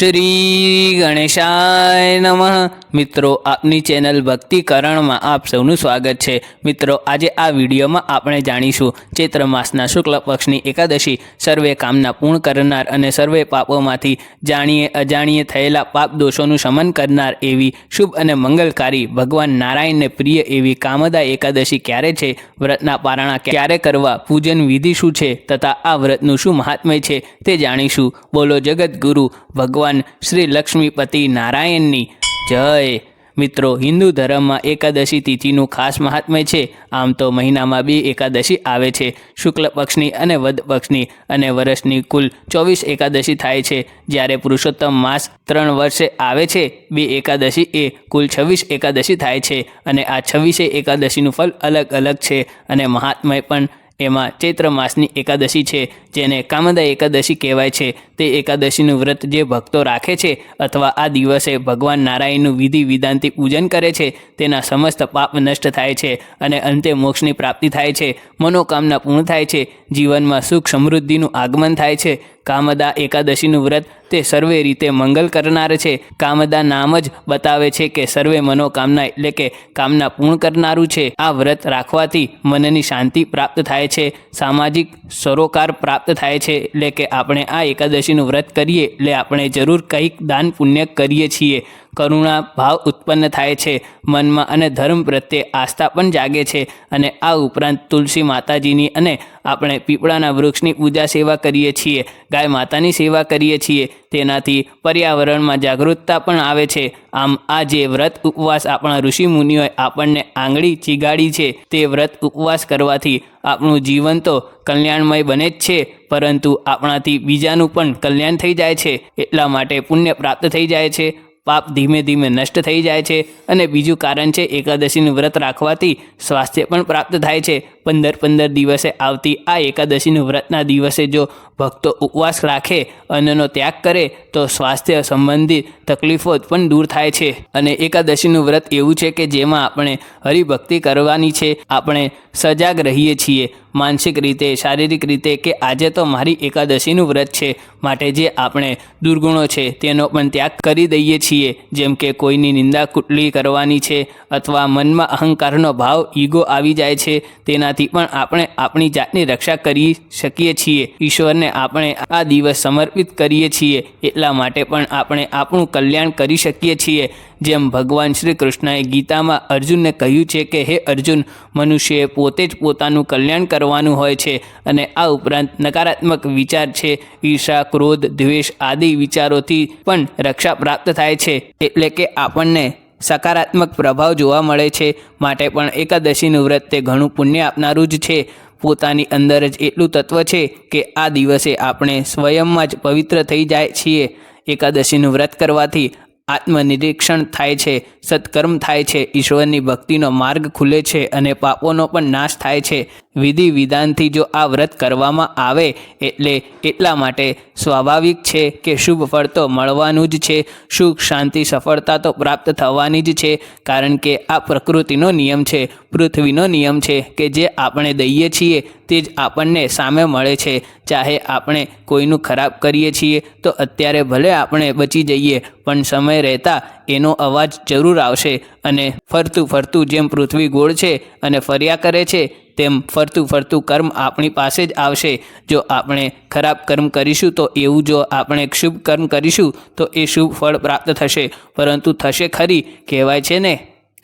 શ્રી ગણેશાય નમઃ। મિત્રો, આપની ચેનલ ભક્તિકરણમાં આપ સૌનું સ્વાગત છે। મિત્રો, આજે આ વિડીયોમાં આપણે જાણીશું ચૈત્ર માસના શુક્લ પક્ષની એકાદશી સર્વે કામના પૂર્ણ કરનાર અને સર્વે પાપોમાંથી જાણીએ અજાણીએ થયેલા પાપ દોષોનું શમન કરનાર એવી શુભ અને મંગલકારી ભગવાન નારાયણને પ્રિય એવી કામદા એકાદશી ક્યારે છે, વ્રતના પારણા ક્યારે કરવા, પૂજન વિધિ શું છે તથા આ વ્રતનું શું મહાત્મ્ય છે તે જાણીશું। બોલો જગતગુરુ ભગવાન શ્રી લક્ષ્મીપતિ નારાયણની જય। મિત્રો, હિન્દુ ધર્મમાં એકાદશી તિથિનું ખાસ મહાત્મ્ય છે। આમ તો મહિનામાં 2 એકાદશી આવે છે, શુક્લ પક્ષની અને વદ પક્ષની, અને વર્ષની કુલ 24 એકાદશી થાય છે। જ્યારે પુરુષોત્તમ માસ 3 વર્ષે આવે છે, 2 એકાદશી એ કુલ 26 એકાદશી થાય છે। અને આ 26 એકાદશીનું ફલ અલગ અલગ છે અને મહાત્મ્ય પણ એમાં ચૈત્ર માસની એકાદશી છે, જેને કામદા એકાદશી કહેવાય છે। તે એકાદશીનું વ્રત જે ભક્તો રાખે છે અથવા આ દિવસે ભગવાન નારાયણનું વિધિ વિધાનથી પૂજન કરે છે, તેના સમસ્ત પાપ નષ્ટ થાય છે અને અંતે મોક્ષની પ્રાપ્તિ થાય છે, મનોકામના પૂર્ણ થાય છે, જીવનમાં સુખ સમૃદ્ધિનું આગમન થાય છે। કામદા એકાદશીનું વ્રત તે સર્વે રીતે મંગલ કરનાર છે। કામદા નામ જ બતાવે છે કે સર્વે મનોકામના એટલે કે કામના પૂર્ણ કરનારું છે। આ વ્રત રાખવાથી મનની શાંતિ પ્રાપ્ત થાય છે, સામાજિક સરોકાર પ્રાપ્ત થાય છે। એટલે કે આપણે આ એકાદશીનું વ્રત કરીએ એટલે આપણે જરૂર કંઈક દાન પુણ્ય કરીએ છીએ। કરુણા ભાવ ઉત્પન્ન થાય છે, મનમાં અને ધર્મ પ્રત્યે આસ્થા પણ જાગે છે। અને આ ઉપરાંત તુલસી માતાજીની અને આપણે પીપળાના વૃક્ષની પૂજા સેવા કરીએ છીએ, ગાય માતાની સેવા કરીએ છીએ, તેનાથી પર્યાવરણમાં જાગૃતતા પણ આવે છે। આમ આ જે વ્રત ઉપવાસ આપણા ઋષિ મુનિઓએ આપણને આંગળી ચીગાડી છે, તે વ્રત ઉપવાસ કરવાથી આપણું જીવન તો કલ્યાણમય બને જ છે, પરંતુ આપણાથી બીજાનું પણ કલ્યાણ થઈ જાય છે। એટલા માટે પુણ્ય પ્રાપ્ત થઈ જાય છે, પાપ ધીમે ધીમે નષ્ટ થઈ જાય છે। અને બીજું કારણ છે, એકાદશીનું વ્રત રાખવાથી સ્વાસ્થ્ય પણ પ્રાપ્ત થાય છે। 15 દિવસે આવતી આ એકાદશીનું વ્રતના દિવસે જો ભક્તો ઉપવાસ રાખે, અન્નનો ત્યાગ કરે, તો સ્વાસ્થ્ય સંબંધિત તકલીફો પણ દૂર થાય છે। અને એકાદશીનું વ્રત એવું છે કે જેમાં આપણે હરિભક્તિ કરવાની છે, આપણે સજાગ રહીએ છીએ માનસિક રીતે, શારીરિક રીતે કે આજે તો મારી એકાદશીનું વ્રત છે, માટે જે આપણે દુર્ગુણો છે તેનો પણ ત્યાગ કરી દઈએ છીએ। જેમ કે કોઈની નિંદા કુટલી કરવાની છે અથવા મનમાં અહંકારનો ભાવ ઈગો આવી જાય છે, તેનાથી પણ આપણે આપણી જાતની રક્ષા કરી શકીએ છીએ। ઈશ્વરને આપણે આ દિવસ સમર્પિત કરીએ છીએ, એટલા માટે પણ આપણે આપણું કલ્યાણ કરી શકીએ છીએ। જેમ ભગવાન શ્રી કૃષ્ણએ ગીતામાં અર્જુનને કહ્યું છે કે હે અર્જુન, મનુષ્યએ પોતે જ પોતાનું કલ્યાણ કરવાનું હોય છે। અને આ ઉપરાંત નકારાત્મક વિચાર છે, ઈર્ષા, ક્રોધ, દ્વેષ આદિ વિચારોથી પણ રક્ષા પ્રાપ્ત થાય છે, એટલે કે આપણને સકારાત્મક પ્રભાવ જોવા મળે છે। માટે પણ એકાદશીનું વ્રત તે ઘણું પુણ્ય આપનારું જ છે। પોતાની અંદર જ એટલું તત્વ છે કે આ દિવસે આપણે સ્વયંમાં જ પવિત્ર થઈ જાય છીએ। એકાદશીનું વ્રત કરવાથી આત્મનિરીક્ષણ થાય છે, સત્કર્મ થાય છે, ઈશ્વરની ભક્તિનો માર્ગ ખુલે છે અને પાપોનો પણ નાશ થાય છે। વિધિ વિધાનથી જો આ વ્રત કરવામાં આવે એટલે એટલા માટે સ્વાભાવિક છે કે શુભ ફળ તો મળવાનું જ છે, સુખ શાંતિ સફળતા તો પ્રાપ્ત થવાની જ છે। કારણ કે આ પ્રકૃતિનો નિયમ છે, પૃથ્વીનો નિયમ છે કે જે આપણે દઈએ છીએ તે જ આપણને સામે મળે છે। ચાહે આપણે કોઈનું ખરાબ કરીએ છીએ તો અત્યારે ભલે આપણે બચી જઈએ, પણ સમય રહેતા એનો અવાજ જરૂર આવશે। અને ફરતું ફરતું જેમ પૃથ્વી ગોળ છે અને ફર્યા કરે છે, તેમ ફરતું ફરતું કર્મ આપણી પાસે જ આવશે। જો આપણે ખરાબ કર્મ કરીશું તો એવું, જો આપણે શુભ કર્મ કરીશું તો એ શુભ ફળ પ્રાપ્ત થશે, પરંતુ થશે ખરી। કહેવાય છે ને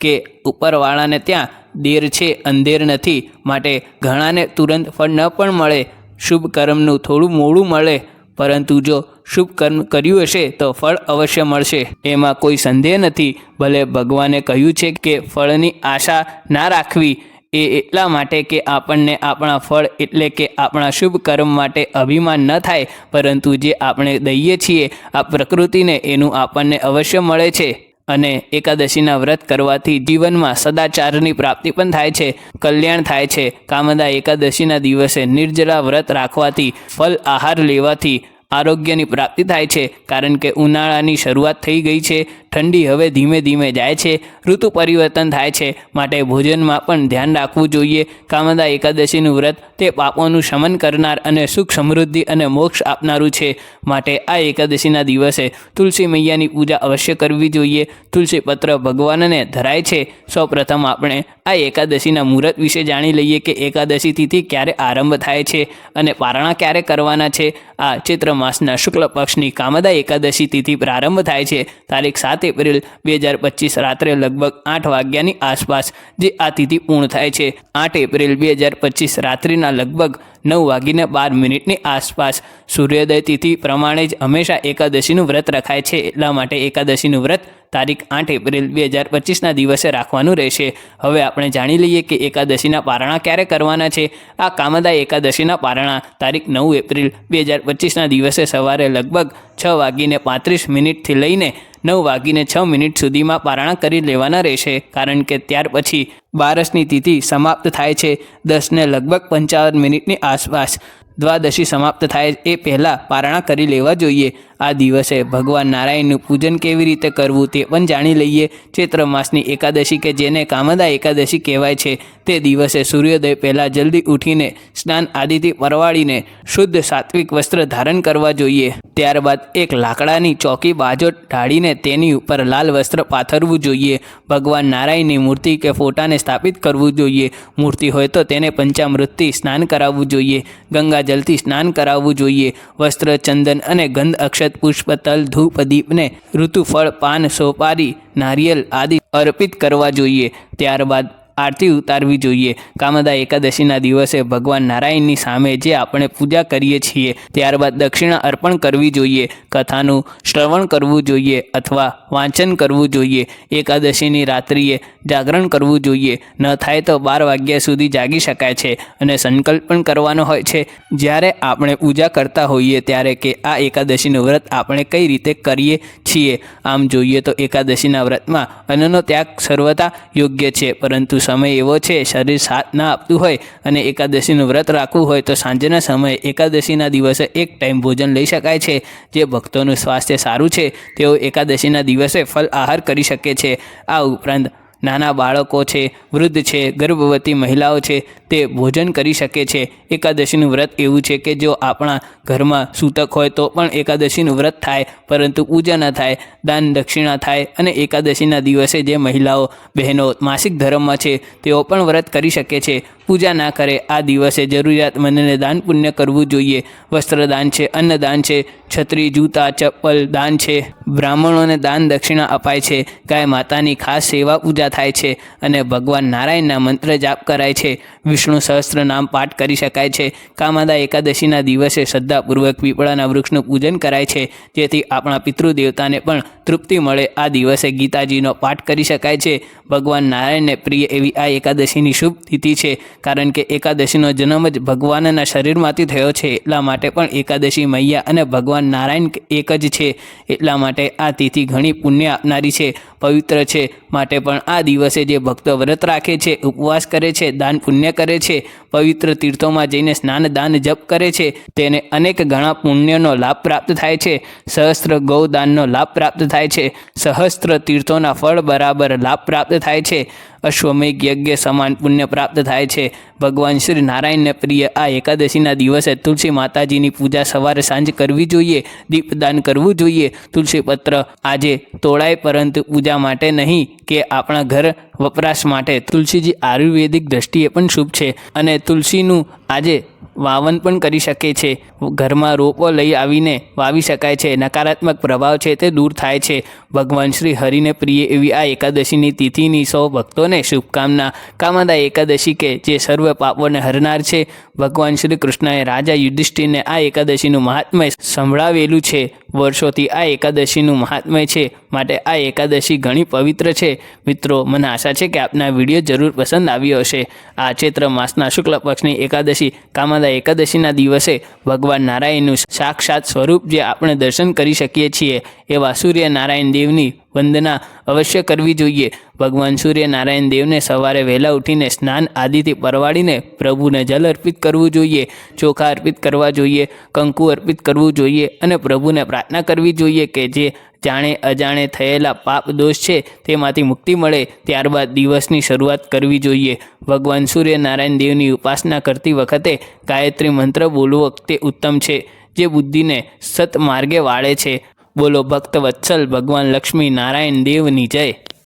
કે ઉપરવાળાને ત્યાં દેર છે અંધેર નથી, માટે ઘણાને તુરંત ફળ ન પણ મળે, શુભ કર્મનું થોડું મોડું મળે, પરંતુ જો શુભ કર્મ કર્યું હશે તો ફળ અવશ્ય મળશે, એમાં કોઈ સંદેહ નથી। ભલે ભગવાને કહ્યું છે કે ફળની આશા ના રાખવી, એ એટલા માટે કે આપણને આપણા ફળ એટલે કે આપણા શુભ કર્મ માટે અભિમાન ન થાય, પરંતુ જે આપણે દઈએ છીએ આ પ્રકૃતિને, એનું આપણને અવશ્ય મળે છે। અને એકાદશીના વ્રત કરવાથી જીવનમાં સદાચારની પ્રાપ્તિ પણ થાય છે, કલ્યાણ થાય છે। કામદા એકાદશીના દિવસે નિર્જલા વ્રત રાખવાથી, ફલ આહાર લેવાથી આરોગ્યની પ્રાપ્તિ થાય છે। કારણ કે ઉનાળાની શરૂઆત થઈ ગઈ છે, ઠંડી હવે ધીમે ધીમે જાય છે, ઋતુ પરિવર્તન થાય છે, માટે ભોજનમાં પણ ધ્યાન રાખવું જોઈએ. કામદા એકાદશીનું વ્રત તે પાપોનું શમન કરનાર અને સુખ સમૃદ્ધિ અને મોક્ષ આપનારું છે. માટે આ એકાદશીના દિવસે તુલસી મૈયાની પૂજા અવશ્ય કરવી જોઈએ. તુલસી પત્ર ભગવાનને ધરાય છે. સૌપ્રથમ આપણે આ એકાદશીના મુહૂર્ત વિશે જાણી લઈએ કે એકાદશી તિથિ ક્યારે આરંભ થાય છે અને પારણા ક્યારે કરવાના છે. આ ચૈત્ર માસના શુક્લ પક્ષની કામદા એકાદશી તિથિ પ્રારંભ થાય છે તારીખ 7 એપ્રિલ 2025 રાત્રે લગભગ 8 વાગ્યાની આસપાસ, જે આ તિથિ પૂર્ણ થાય છે 8 એપ્રિલ 2025 રાત્રિના લગભગ 9:12 આસપાસ. સૂર્યોદય તિથિ પ્રમાણે જ હંમેશા એકાદશીનું વ્રત રખાય છે, એટલા માટે એકાદશીનું વ્રત તારીખ 8 એપ્રિલ 2025ના દિવસે રાખવાનું રહેશે. હવે આપણે જાણી લઈએ કે એકાદશીના પારણા ક્યારે કરવાના છે. આ કામદા એકાદશીના પારણા તારીખ 9 એપ્રિલ 2025ના દિવસે સવારે લગભગ 6:35 લઈને 9:06 સુધીમાં પારણા કરી લેવાના રહેશે, કારણ કે ત્યાર પછી બારસની તિથિ સમાપ્ત થાય છે 10:55 આસપાસ. દ્વાદશી સમાપ્ત થાય એ પહેલાં પારણા કરી લેવા જોઈએ. આ દિવસે ભગવાન નારાયણનું પૂજન કેવી રીતે કરવું તે પણ જાણી લઈએ. ચૈત્ર માસની એકાદશી કે જેને કામદા એકાદશી કહેવાય છે, તે દિવસે સૂર્યોદય પહેલાં જલ્દી ઉઠીને સ્નાન આદિથી પરવાળીને શુદ્ધ સાત્વિક વસ્ત્ર ધારણ કરવા જોઈએ. ત્યારબાદ એક લાકડાની ચોકી બાજોટ ઢાળીને તેની ઉપર લાલ વસ્ત્ર પાથરવું જોઈએ. ભગવાન નારાયણની મૂર્તિ કે ફોટાને સ્થાપિત કરવું જોઈએ. મૂર્તિ હોય તો તેને પંચામૃતથી સ્નાન કરાવવું જોઈએ. ગંગાજલથી સ્નાન કરાવવું જોઈએ. વસ્ત્ર, ચંદન અને ગંધ અક્ષત, પુષ્પ, તલ, ધૂપ, દીપને ઋતુફળ, પાન, સોપારી, નારિયેલ આદિ અર્પિત કરવા જોઈએ. ત્યારબાદ આરતી ઉતારવી જોઈએ. કામદા એકાદશીના દિવસે ભગવાન નારાયણની સામે જે આપણે પૂજા કરીએ છીએ, ત્યારબાદ દક્ષિણા અર્પણ કરવી જોઈએ. કથાનું શ્રવણ કરવું જોઈએ અથવા વાંચન કરવું જોઈએ. એકાદશીની રાત્રિએ જાગરણ કરવું જોઈએ. ન થાય તો 12 વાગ્યા સુધી જાગી શકાય છે અને સંકલ્પ પણ કરવાનો હોય છે જ્યારે આપણે પૂજા કરતા હોઈએ ત્યારે કે આ એકાદશીનું વ્રત આપણે કઈ રીતે કરીએ છીએ. આમ જોઈએ તો એકાદશીના વ્રતમાં અન્નનો ત્યાગ સર્વથા યોગ્ય છે, પરંતુ સમય એવો છે શરીર સાથ ના આપતું હોય અને એકાદશીનું વ્રત રાખવું હોય તો સાંજના સમયે એકાદશીના દિવસે એક ટાઈમ ભોજન લઈ શકાય છે. જે ભક્તોનું સ્વાસ્થ્ય સારું છે તેઓ એકાદશીના દિવસે ફળ આહાર કરી શકે છે. આ ઉપરાંત નાના બાળકો છે, વૃદ્ધ છે, ગર્ભવતી મહિલાઓ છે, તે ભોજન કરી શકે છે. એકાદશીનું વ્રત એવું છે કે જો આપણા ઘરમાં સૂતક હોય તો પણ એકાદશીનું વ્રત થાય, પરંતુ પૂજા ન થાય, દાન દક્ષિણા થાય. અને એકાદશીના દિવસે જે મહિલાઓ બહેનો માસિક ધર્મમાં છે તેઓ પણ વ્રત કરી શકે છે. પૂજા ના કરે આ દિવસે જરૂરિયાતમંદને દાન પુણ્ય કરવું જોઈએ. વસ્ત્રદાન છે, અન્નદાન છે, છત્રી, જૂતા, ચપ્પલ દાન છે, બ્રાહ્મણોને દાન દક્ષિણા અપાય છે, ગાય માતાની ખાસ સેવા પૂજા થાય છે અને ભગવાન નારાયણના મંત્ર જાપ કરાય છે. વિષ્ણુ સહસ્ત્ર નામ પાઠ કરી શકાય છે. કામદા એકાદશીના દિવસે શ્રદ્ધાપૂર્વક પીપળાના વૃક્ષનું પૂજન કરાય છે, જેથી આપણા પિતૃદેવતાને પણ તૃપ્તિ મળે. આ દિવસે ગીતાજીનો પાઠ કરી શકાય છે. ભગવાન નારાયણને પ્રિય એવી આ એકાદશીની શુભ તિથિ છે, કારણ કે એકાદશીનો જન્મ જ ભગવાનના શરીરમાંથી થયો છે. એટલા માટે પણ એકાદશી મૈયા અને ભગવાન નારાયણ એક જ છે. એટલા માટે આ તિથિ ઘણી પુણ્ય આપનારી છે, પવિત્ર છે. માટે પણ આ દિવસે જે ભક્તો વ્રત રાખે છે, ઉપવાસ કરે છે, દાન પુણ્ય કરે છે, પવિત્ર તીર્થોમાં જઈને સ્નાન દાન જપ કરે છે, તેને અનેક ગણા પુણ્યનો લાભ પ્રાપ્ત થાય છે. સહસ્ત્ર ગૌદાનનો લાભ પ્રાપ્ત થાય છે. સહસ્ત્ર તીર્થોના ફળ બરાબર લાભ પ્રાપ્ત થાય છે. અશ્વમેઘ યજ્ઞ સમાન પુણ્ય પ્રાપ્ત થાય છે. ભગવાન શ્રી નારાયણને પ્રિય આ એકાદશીના દિવસે તુલસી માતાજીની પૂજા સવારે સાંજ કરવી જોઈએ. દીપદાન કરવું જોઈએ. તુલસી પત્ર આજે તોડાય, પરંતુ પૂજા માટે નહીં કે આપણા ઘર વપરાશ માટે. તુલસીજી આયુર્વેદિક દ્રષ્ટિએ પણ શુભ છે અને તુલસીનું આજે વાવન પણ કરી શકે છે. ઘરમાં રોપો લઈ આવીને વાવી શકાય છે. નકારાત્મક પ્રભાવ છે તે દૂર થાય છે. ભગવાન શ્રી હરિને પ્રિય એવી આ એકાદશીની તિથિની સૌ ભક્તોને શુભકામના. કામદા એકાદશી કે જે સર્વ પાપોને હરનાર છે. ભગવાન શ્રી કૃષ્ણએ રાજા યુધિષ્ઠિરને આ એકાદશીનું મહાત્મ્ય સંભળાવેલું છે. વર્ષોથી આ એકાદશીનું મહાત્મ્ય છે, માટે આ એકાદશી ઘણી પવિત્ર છે. મિત્રો, મને આશા છે કે આપના વિડીયો જરૂર પસંદ આવ્યો હશે. આ ચૈત્ર માસના શુક્લ પક્ષની એકાદશી કામદા એકાદશીના દિવસે ભગવાન નારાયણનું સાક્ષાત સ્વરૂપ જે આપણે દર્શન કરી શકીએ છીએ એવા સૂર્યનારાયણ દેવની વંદના અવશ્ય કરવી જોઈએ. ભગવાન સૂર્યનારાયણ દેવને સવારે વહેલા ઉઠીને સ્નાન આદિથી પરવાડીને પ્રભુને જલ અર્પિત કરવું જોઈએ, ચોખા અર્પિત કરવા જોઈએ, કંકુ અર્પિત કરવું જોઈએ અને પ્રભુને પ્રાર્થના કરવી જોઈએ કે જે જાણે અજાણે થયેલા પાપ દોષ છે તેમાંથી મુક્તિ મળે ત્યારબાદ દિવસની શરૂઆત કરવી જોઈએ. ભગવાન સૂર્યનારાયણ દેવની ઉપાસના કરતી વખતે ગાયત્રી મંત્ર બોલવો તે ઉત્તમ છે, જે બુદ્ધિને સત્માર્ગે વાળે છે. બોલો ભક્ત વત્સલ ભગવાન લક્ષ્મી નારાયણ દેવની જય.